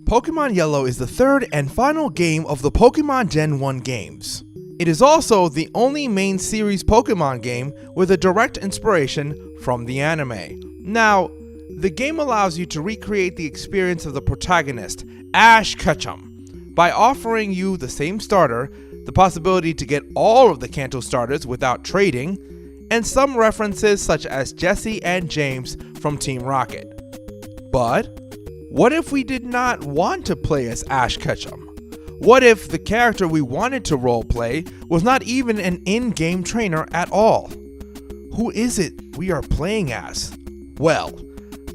Pokemon Yellow is the third and final game of the Pokemon Gen 1 games. It is also the only main series Pokemon game with a direct inspiration from the anime. Now, the game allows you to recreate the experience of the protagonist, Ash Kechum, by offering you the same starter, the possibility to get all of the Kanto starters without trading, and some references such as Jessie and James from Team Rocket. But what if we did not want to play as Ash Kechum? What if the character we wanted to roleplay was not even an in-game trainer at all? Who is it we are playing as? Well,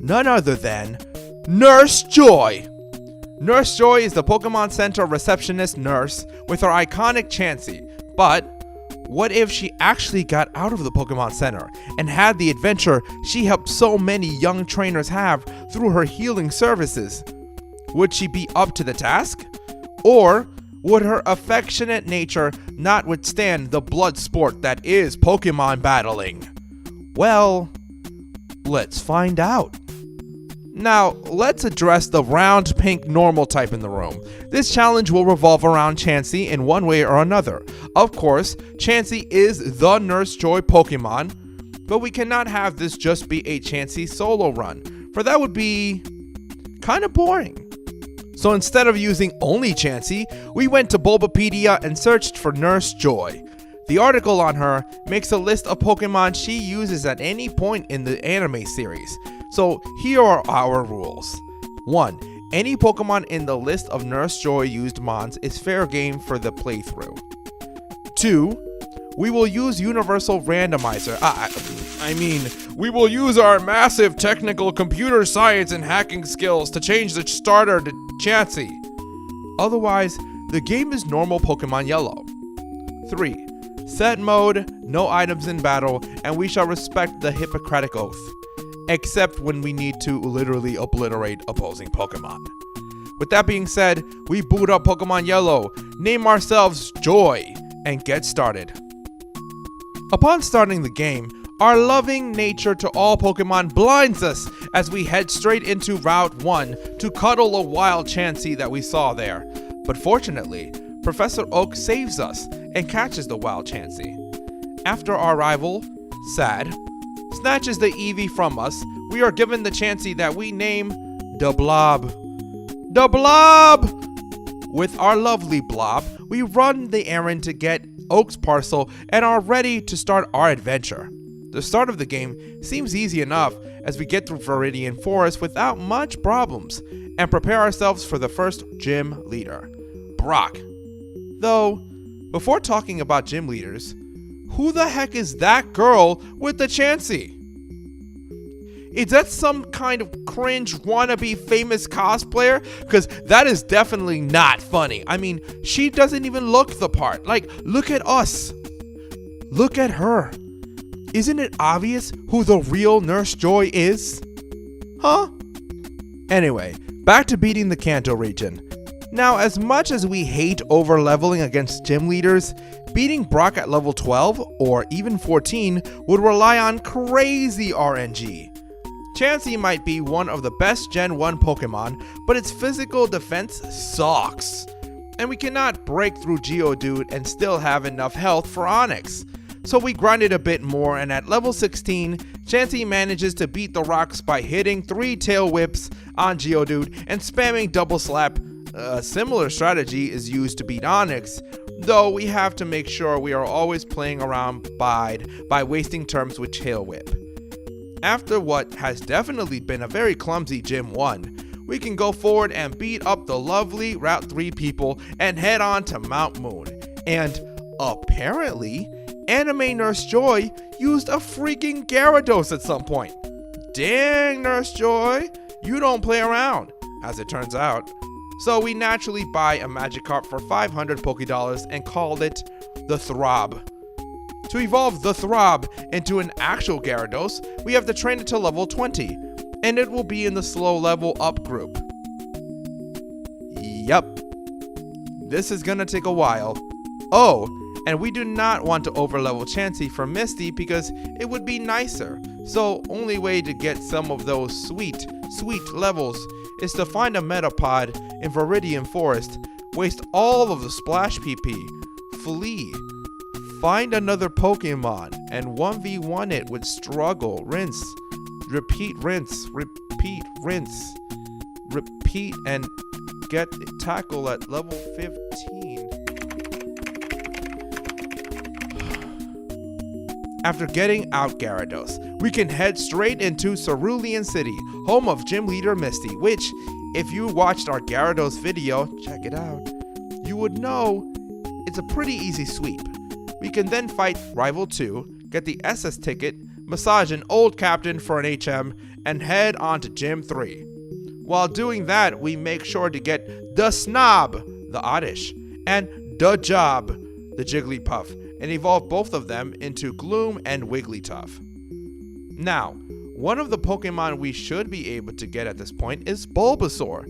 none other than Nurse Joy! Nurse Joy is the Pokemon Center receptionist nurse with her iconic Chansey, but what if she actually got out of the Pokemon Center and had the adventure she helped so many young trainers have through her healing services? Would she be up to the task? Or would her affectionate nature not withstand the blood sport that is Pokemon battling? Well, let's find out. Now, let's address the round pink normal type in the room. This challenge will revolve around Chansey in one way or another. Of course, Chansey is the Nurse Joy Pokemon, but we cannot have this just be a Chansey solo run, for that would be kind of boring. So instead of using only Chansey, we went to Bulbapedia and searched for Nurse Joy. The article on her makes a list of Pokemon she uses at any point in the anime series. So here are our rules. 1. Any Pokemon in the list of Nurse Joy used mons is fair game for the playthrough. 2. We will use Universal Randomizer. We will use our massive technical computer science and hacking skills to change the starter to Chansey. Otherwise, the game is normal Pokemon Yellow. 3. Set mode, no items in battle, and we shall respect the Hippocratic Oath. Except when we need to literally obliterate opposing Pokemon. With that being said, we boot up Pokemon Yellow, name ourselves Joy, and get started. Upon starting the game, our loving nature to all Pokemon blinds us as we head straight into Route 1 to cuddle a wild Chansey that we saw there. But fortunately, Professor Oak saves us and catches the wild Chansey. After our rival, Sad, snatches the Eevee from us, we are given the Chansey that we name the Blob. The Blob! With our lovely Blob, we run the errand to get Oak's parcel and are ready to start our adventure. The start of the game seems easy enough as we get through Viridian Forest without much problems and prepare ourselves for the first gym leader, Brock. Though, before talking about gym leaders, who the heck is that girl with the Chansey? Is that some kind of cringe wannabe famous cosplayer? Because that is definitely not funny. I mean, she doesn't even look the part. Like, look at us. Look at her. Isn't it obvious who the real Nurse Joy is? Huh? Anyway, back to beating the Kanto region. Now, as much as we hate over-leveling against gym leaders, beating Brock at level 12 or even 14 would rely on crazy RNG. Chansey might be one of the best Gen 1 Pokemon, but its physical defense sucks. And we cannot break through Geodude and still have enough health for Onix. So we grinded a bit more, and at level 16, Chansey manages to beat the rocks by hitting 3 tail whips on Geodude and spamming double slap. A similar strategy is used to beat Onix, though we have to make sure we are always playing around Bide by wasting turns with Tail Whip. After what has definitely been a very clumsy Gym 1, we can go forward and beat up the lovely Route 3 people and head on to Mount Moon. And apparently, Anime Nurse Joy used a freaking Gyarados at some point. Dang, Nurse Joy, you don't play around, as it turns out. So we naturally buy a Magikarp for 500 Pokédollars and called it the Throb. To evolve the Throb into an actual Gyarados, we have to train it to level 20, and it will be in the slow level up group. Yup. This is gonna take a while. Oh, and we do not want to overlevel Chansey for Misty because it would be nicer. So only way to get some of those sweet levels is to find a Metapod in Viridian Forest, waste all of the Splash PP, flee, find another Pokemon, and 1v1 it with Struggle, rinse, repeat, rinse, and get tackle at level 15. After getting out Gyarados, we can head straight into Cerulean City, home of Gym Leader Misty, which, if you watched our Gyarados video, check it out, you would know it's a pretty easy sweep. We can then fight Rival 2, get the SS ticket, massage an old captain for an HM, and head on to Gym 3. While doing that, we make sure to get the Snob, the Oddish, and the Job, the Jigglypuff, and evolve both of them into Gloom and Wigglytuff. Now, one of the Pokemon we should be able to get at this point is Bulbasaur,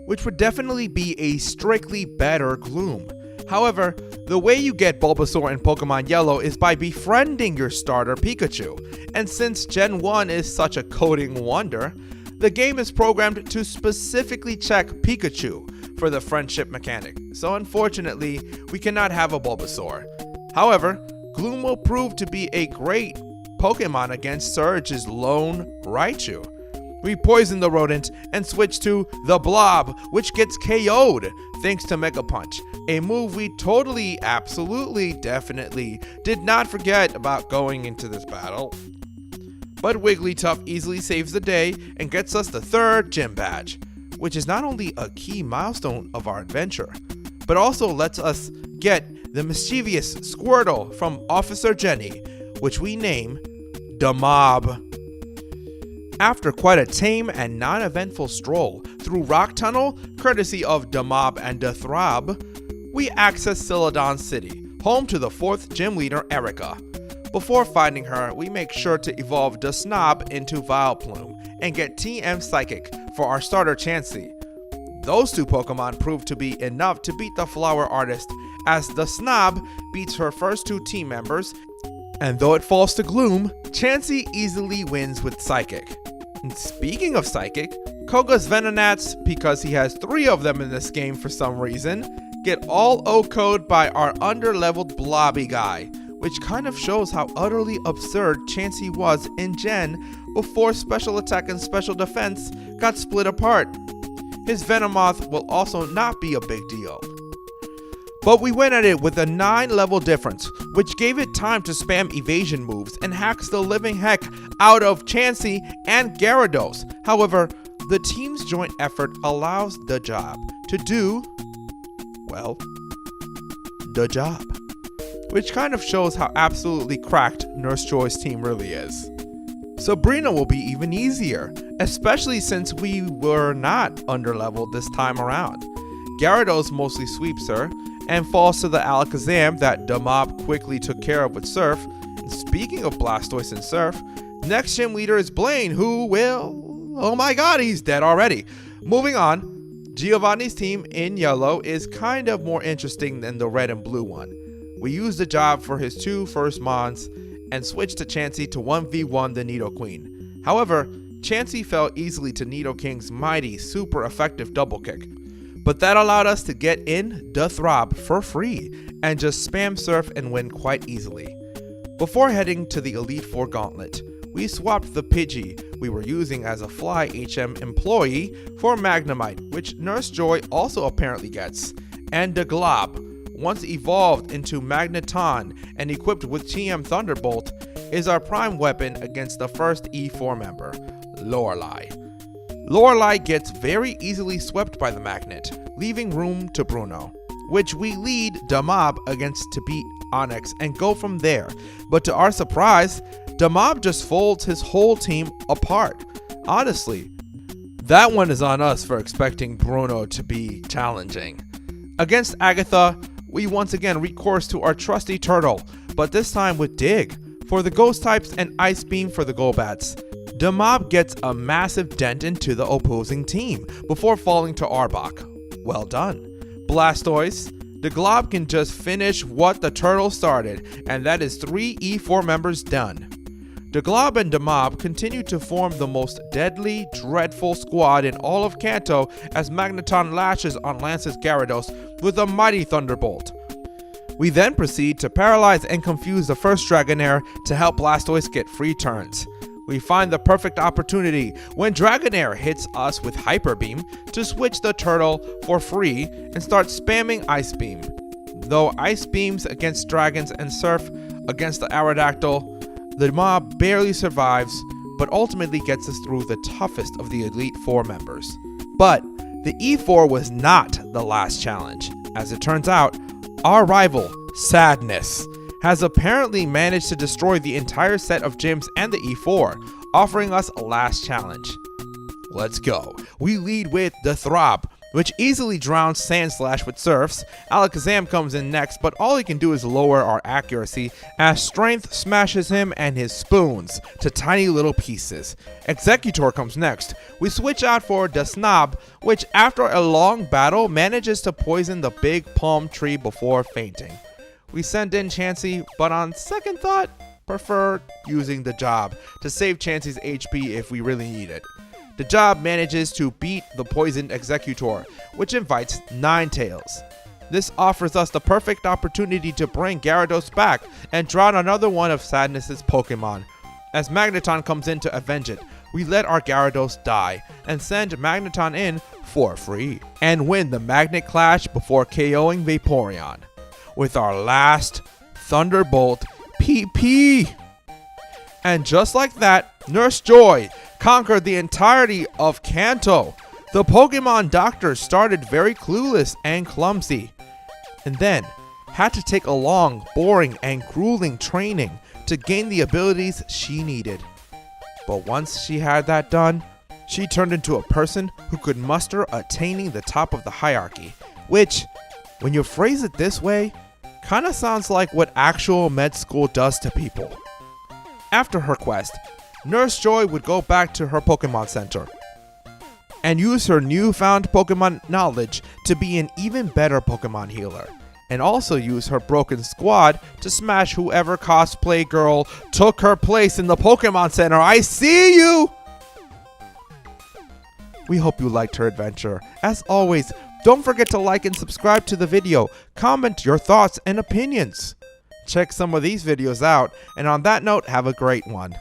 which would definitely be a strictly better Gloom. However, the way you get Bulbasaur in Pokemon Yellow is by befriending your starter Pikachu, and since Gen 1 is such a coding wonder, the game is programmed to specifically check Pikachu for the friendship mechanic, so unfortunately, we cannot have a Bulbasaur. However, Gloom will prove to be a great Pokemon against Surge's lone Raichu. We poison the rodent and switch to the Blob, which gets KO'd thanks to Mega Punch, a move we totally, absolutely, definitely did not forget about going into this battle. But Wigglytuff easily saves the day and gets us the 3rd gym badge, which is not only a key milestone of our adventure, but also lets us get the mischievous Squirtle from Officer Jenny, which we name the Mob. After quite a tame and non-eventful stroll through Rock Tunnel, courtesy of the Mob and the Throb, we access Celadon City, home to the 4th gym leader Erica. Before finding her, we make sure to evolve the Snob into Vileplume and get TM Psychic for our starter Chansey. Those two Pokemon prove to be enough to beat the Flower Artist, as the Snob beats her first 2 team members, and though it falls to Gloom, Chansey easily wins with Psychic. And speaking of Psychic, Koga's Venonats, because he has 3 of them in this game for some reason, get all O-code by our underleveled Blobby guy, which kind of shows how utterly absurd Chansey was in Gen before Special Attack and Special Defense got split apart. His Venomoth will also not be a big deal. But we went at it with a 9 level difference, which gave it time to spam evasion moves and hacks the living heck out of Chansey and Gyarados. However, the team's joint effort allows the job to do, well, the job. Which kind of shows how absolutely cracked Nurse Joy's team really is. Sabrina will be even easier, especially since we were not underleveled this time around. Gyarados mostly sweeps her, and falls to the Alakazam that the Mob quickly took care of with Surf. And speaking of Blastoise and Surf, next gym leader is Blaine, who will, oh my god, he's dead already. Moving on, Giovanni's team in yellow is kind of more interesting than the red and blue one. We use the job for his 2 first Mons and switch to Chansey to 1v1 the Nidoqueen. However, Chansey fell easily to Nidoking's mighty, super effective double kick. But that allowed us to get in the Throb for free and just spam Surf and win quite easily. Before heading to the Elite Four Gauntlet, we swapped the Pidgey we were using as a Fly HM employee for Magnemite, which Nurse Joy also apparently gets, and the Glob, once evolved into Magneton and equipped with TM Thunderbolt, is our prime weapon against the first E4 member, Lorelei. Lorelei gets very easily swept by the magnet, leaving room to Bruno, which we lead the Mob against to beat Onyx and go from there. But to our surprise, the Mob just folds his whole team apart. Honestly, that one is on us for expecting Bruno to be challenging. Against Agatha, we once again recourse to our trusty turtle, but this time with Dig for the ghost types and Ice Beam for the Golbats. The Mob gets a massive dent into the opposing team before falling to Arbok. Well done. Blastoise, the Glob can just finish what the turtle started, and that is 3 E4 members done. The Glob and the Mob continue to form the most deadly, dreadful squad in all of Kanto as Magneton lashes on Lance's Gyarados with a mighty Thunderbolt. We then proceed to paralyze and confuse the first Dragonair to help Blastoise get free turns. We find the perfect opportunity when Dragonair hits us with Hyper Beam to switch the turtle for free and start spamming Ice Beam. Though Ice Beams against Dragons and Surf against the Aerodactyl, the mob barely survives, but ultimately gets us through the toughest of the Elite Four members. But the E4 was not the last challenge. As it turns out, our rival, Sadness, has apparently managed to destroy the entire set of gyms and the E4, offering us a last challenge. Let's go. We lead with the Throb, which easily drowns Sandslash with Surfs. Alakazam comes in next, but all he can do is lower our accuracy as Strength smashes him and his spoons to tiny little pieces. Executor comes next. We switch out for the Snob, which after a long battle manages to poison the big palm tree before fainting. We send in Chansey, but on second thought, prefer using the Job to save Chansey's HP if we really need it. The Job manages to beat the poisoned Executor, which invites Ninetales. This offers us the perfect opportunity to bring Gyarados back and drown another one of Sadness's Pokemon. As Magneton comes in to avenge it, we let our Gyarados die and send Magneton in for free and win the Magnet Clash before KOing Vaporeon with our last Thunderbolt PP. And just like that, Nurse Joy conquered the entirety of Kanto. The Pokemon doctor started very clueless and clumsy, and then had to take a long, boring, and grueling training to gain the abilities she needed. But once she had that done, she turned into a person who could muster attaining the top of the hierarchy, which, when you phrase it this way, kinda sounds like what actual med school does to people. After her quest, Nurse Joy would go back to her Pokemon Center and use her newfound Pokemon knowledge to be an even better Pokemon healer, and also use her broken squad to smash whoever cosplay girl took her place in the Pokemon Center. I see you! We hope you liked her adventure. As always, don't forget to like and subscribe to the video. Comment your thoughts and opinions. Check some of these videos out, and on that note, have a great one.